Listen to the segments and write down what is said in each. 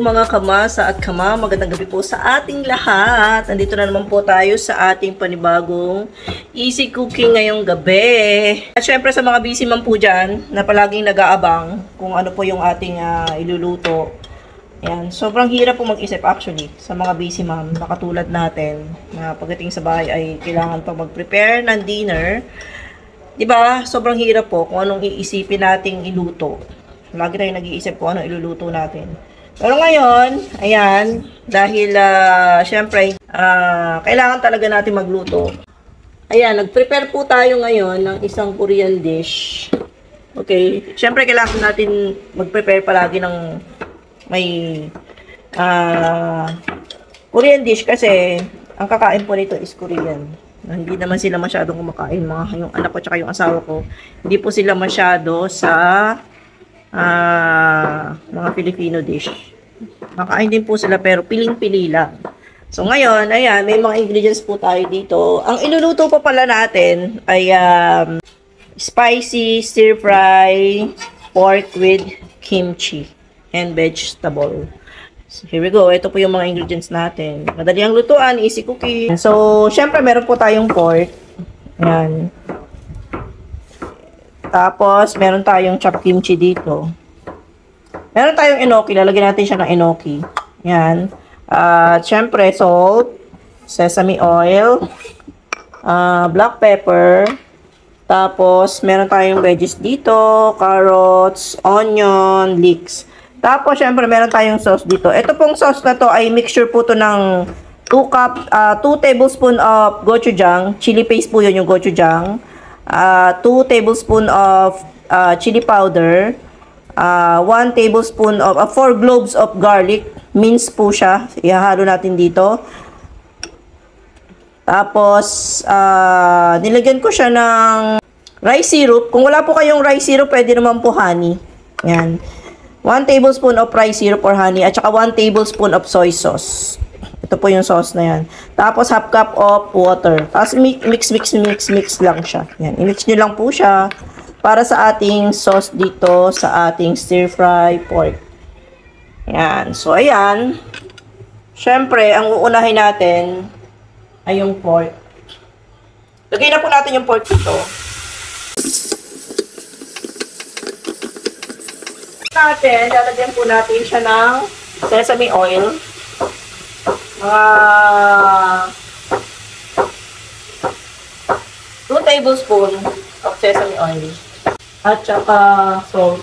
mga kamasa at kama, magandang gabi po sa ating lahat. Nandito na naman po tayo sa ating panibagong easy cooking ngayong gabi. At syempre sa mga busy man po dyan, na palaging nag-aabang kung ano po yung ating iluluto. Ayan, sobrang hirap po mag-isip actually sa mga busy ma'am na katulad natin na pagdating sa bahay ay kailangan pa mag-prepare ng dinner. Diba? Sobrang hirap po kung anong iisipin nating iluto. Lagi tayong nag-iisip kung anong iluluto natin. Pero ngayon, ayan, dahil syempre, kailangan talaga natin magluto. Ayan, nag-prepare po tayo ngayon ng isang Korean dish. Okay, syempre kailangan natin mag-prepare palagi ng may Korean dish kasi ang kakain po nito is Korean. Hindi naman sila masyadong kumakain, yung anak ko tsaka yung asawa ko. Hindi po sila masyado sa mga Filipino dish. Makain din po sila pero piling-pili lang. So ngayon, ayan, may mga ingredients po tayo dito. Ang iluluto pa pala natin ay spicy stir-fry pork with kimchi and vegetable. So, here we go. Ito po yung mga ingredients natin. Madali ang lutuan, easy cooking. So, syempre meron po tayong pork. Ayan. Tapos, meron tayong chopped kimchi dito. Meron tayong enoki. Lalagyan natin siya ng enoki. Yan. Siyempre, salt, sesame oil, black pepper. Tapos, meron tayong veggies dito, carrots, onion, leeks. Tapos, siyempre, meron tayong sauce dito. Ito pong sauce na to ay mixture po to ng 2 tablespoon of gochujang. Chili paste po yun yung gochujang. 2 tablespoon of chili powder, 1 tablespoon of 4 cloves of garlic, minced po siya, ihahalo natin dito. Tapos, nilagyan ko siya ng rice syrup. Kung wala po kayong rice syrup, pwede naman po honey. Yan. 1 tablespoon of rice syrup or honey, at saka 1 tablespoon of soy sauce. Ito po yung sauce na yan. Tapos, half cup of water. Tapos, mix lang siya. Yan. I-mix nyo lang po siya para sa ating sauce dito sa ating stir-fry pork. Yan. So, ayan. Siyempre, ang uunahin natin ay yung pork. Lagay na po natin yung pork dito. Lalagyan po natin siya ng sesame oil. 2 tablespoon of sesame oil. At saka salt.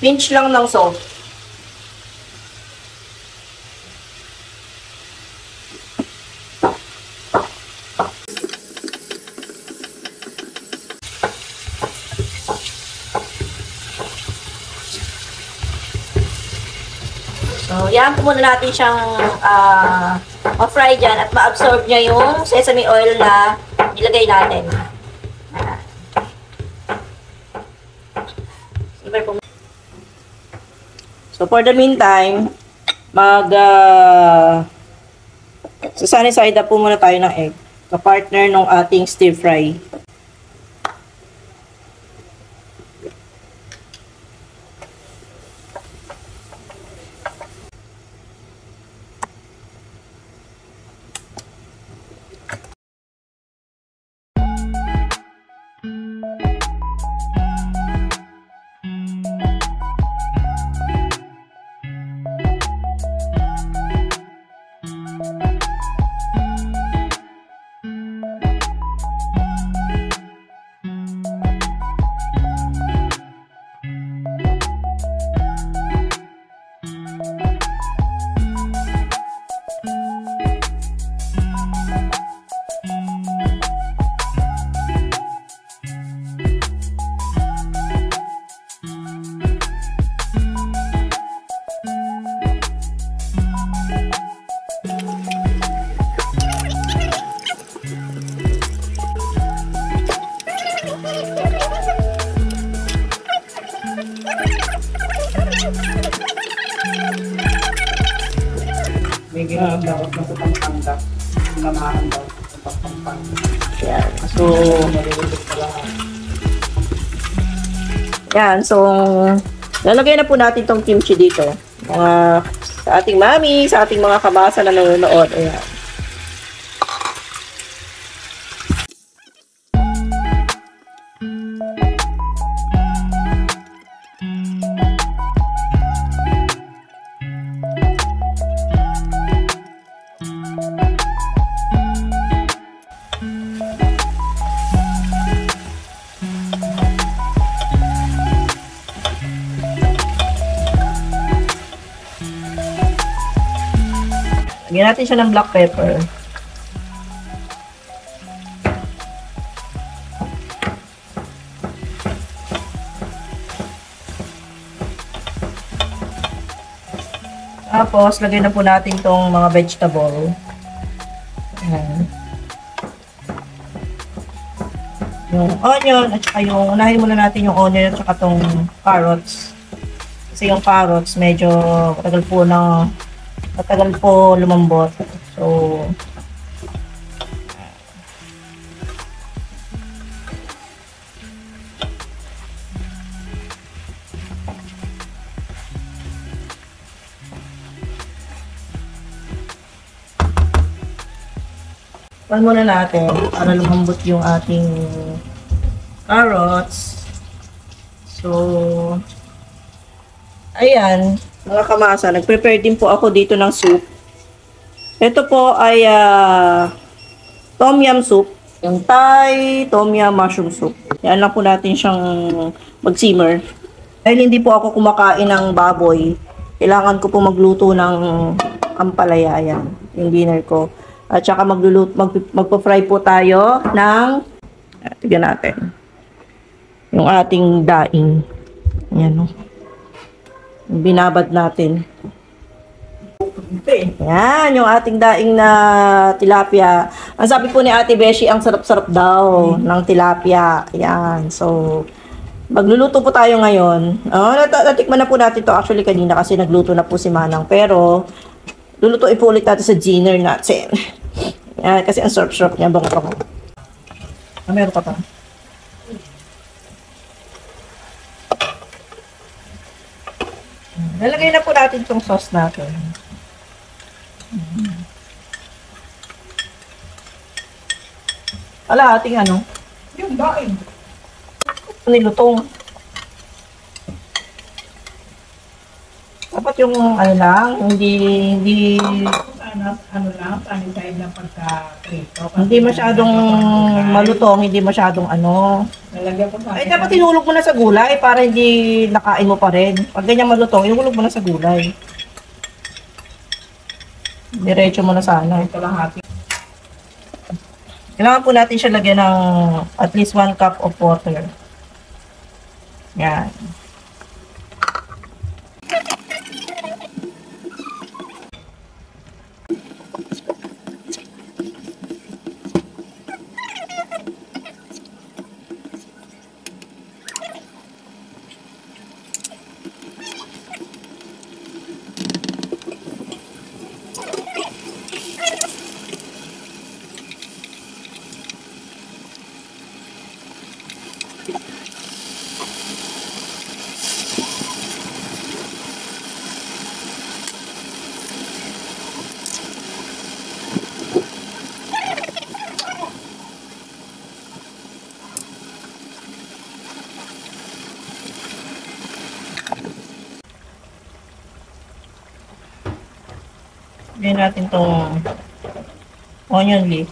Pinch lang ng salt. So, yan po muna natin siyang ma-fry dyan at ma-absorb niya yung sesame oil na ilagay natin. So, for the meantime, sunny side up po muna tayo ng egg. Ka-partner ng ating stir-fry. dapat nasa pangpanda. Tamahan daw sa pangpanda. Yan. So, maliliit pa lang. yan. So, lalagay na po natin tong kimchi dito. Mga sa ating mami, sa ating mga kabasa na nanonood. Ayan. Lagyan natin siya ng black pepper. Tapos, lagyan na po natin tong mga vegetable. Ayan. Yung onion, at saka yung, unahin muna natin yung onion at saka tong carrots. Kasi yung carrots, medyo matagal po lumambot. So, pan muna natin para lumambot yung ating carrots. So, ayan, mga kamasa, nag-prepare din po ako dito ng soup. Ito po ay tom yum soup. Yung Thai tom yum mushroom soup. Yan lang po natin siyang mag-simmer. Dahil hindi po ako kumakain ng baboy, kailangan ko po magluto ng ampalaya. Yan, yung dinner ko. At saka magpa-fry po tayo ng, tignan natin, yung ating daing. Yan, no? Binabad natin. Yan, yung ating daing na tilapia. Ang sabi po ni Ate Beshi, ang sarap-sarap daw ng tilapia. Yan, so, magluluto po tayo ngayon. Natikman na po natin to actually kanina kasi nagluto na po si Manang. Pero, lulutuin po ulit natin sa dinner natin. Yan, kasi ang sarap-sarap niya. Bango-bango. Meron ka pa. Lalagay na po natin itong sauce natin. Ating ano? Yung daing. Nilutong. Dapat yung ano lang, hindi Ano lang, panin side lang pagka-prito. hindi masyadong malutong, hindi masyadong ano. Nalagyan ko pa. Ay, dapat hinulog mo na sa gulay para hindi nakain mo pa rin. Pag ganyan malutong, hinulog mo na sa gulay. Diretso mo na sana. Ito lang hati. Kailangan po natin siya lagyan ng at least 1 cup of water. Yan. Lagyan natin itong onion leaf.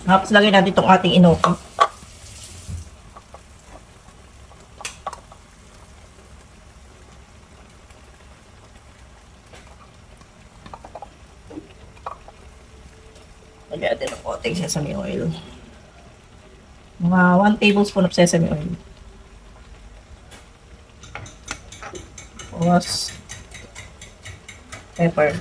Tapos lagyan natin itong ating inoki. Lagyan natin ng konting sesame oil. Mga 1 tablespoon of sesame oil. Tapos, pepper.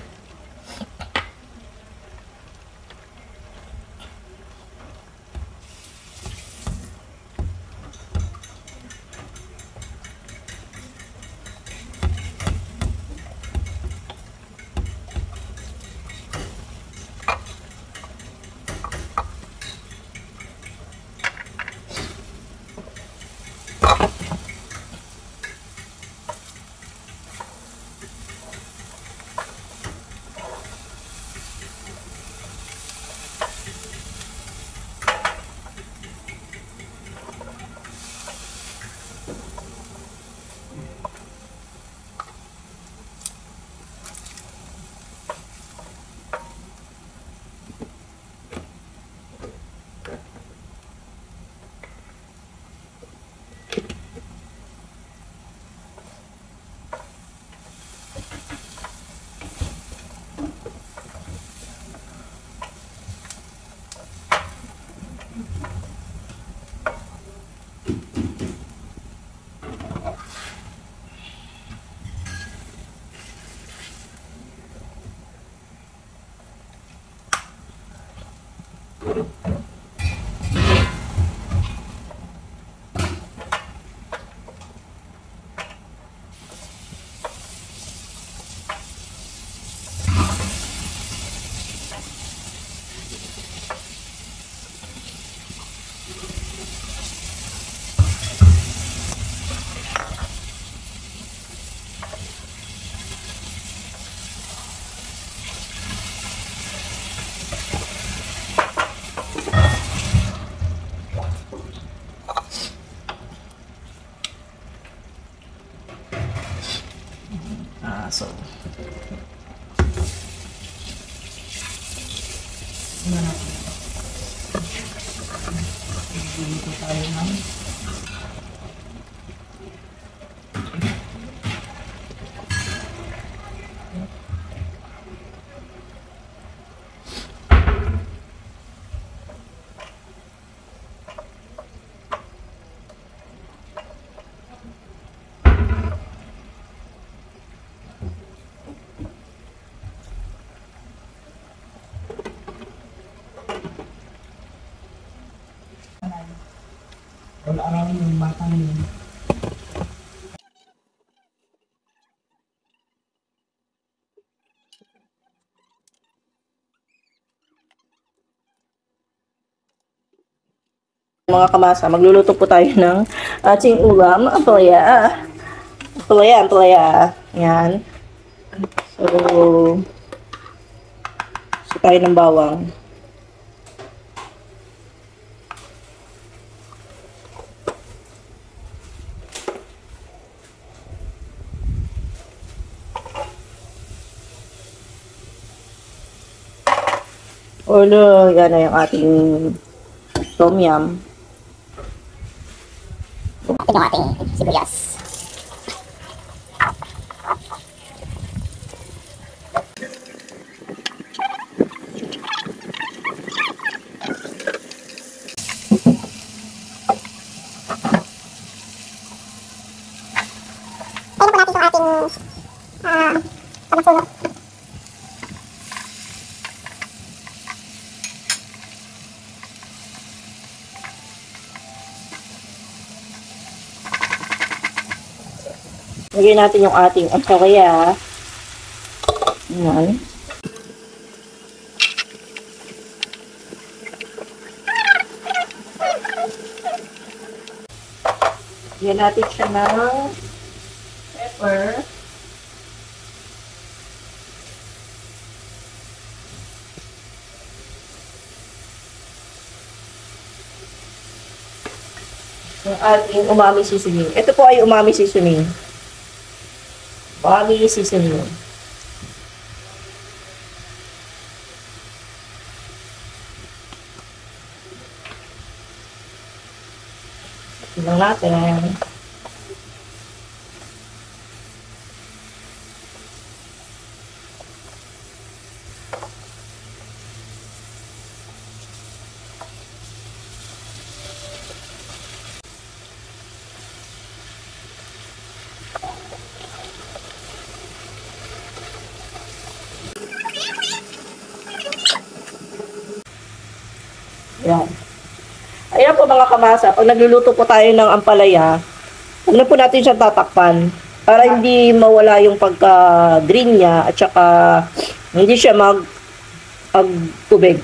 So, dito tayo ng Wala araw yung batang yun. mga kamasa, magluluto po tayo ng ating ulam, ampalaya. Ampalaya. Yan. So tayo ng bawang. Ulo, yan na yung ating tom yum. Ito ang ating sibuyas. Ayun po natin itong ating pagkasunod. Lagyan natin yung ating ampalaya. Yan. Lagyan natin siya ng pepper. Yung ating umami seasoning. Ito po ay umami seasoning. Umami seasoning. Tingnan natin. po mga kamasa, pag nagluluto po tayo ng ampalaya, huwag na po natin siya tatakpan para hindi mawala yung pagka-green niya at saka hindi siya mag-tubig.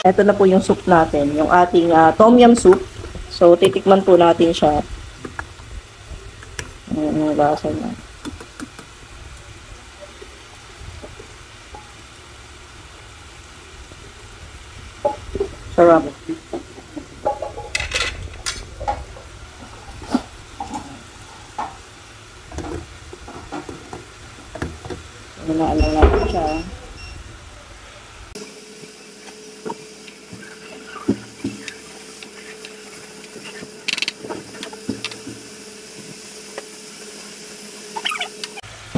Ito na po yung soup natin, yung ating tom yum soup. So, titikman po natin siya. Ang lasa na. Sarap. Ano natin siya.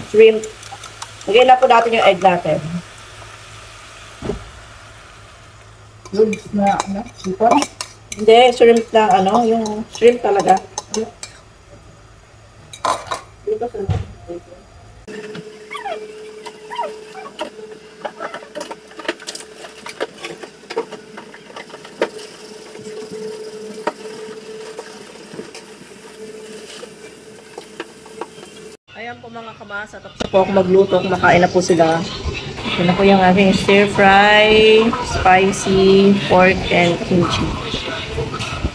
Shrimp. Lagyan na po natin yung egg natin. Lubs na, ano? Sipon? Hindi, shrimp na, ano, yung shrimp talaga. Ayan po mga kamasa, tapos po ako magluto, kumakain na po sila. Ito na po yung aking stir fry, spicy, pork and kimchi.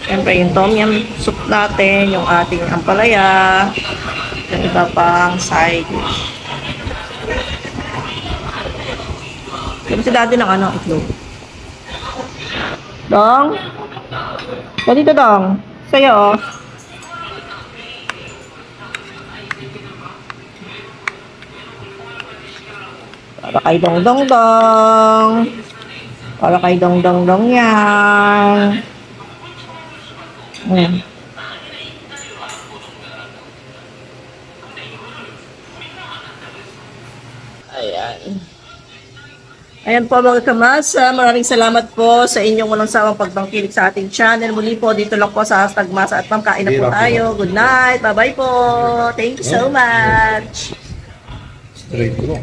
Siyempre yung tom yum soup natin, yung ating ampalaya, yung iba pang side dish. Sabi si daddy ng ano, itlog. Dong? Dito dong. Sa'yo oh. Para kay dong dong dong. Para kay dong dong dong yan. Ayan. Ayan po mga kamasa, maraming salamat po sa inyong walang sawang pagtangkilik sa ating channel. Muli po, dito lang po sa Hashtag Masa at Ma'am. Kain na po tayo. Good night. Bye-bye po. Thank you so much. Straight through.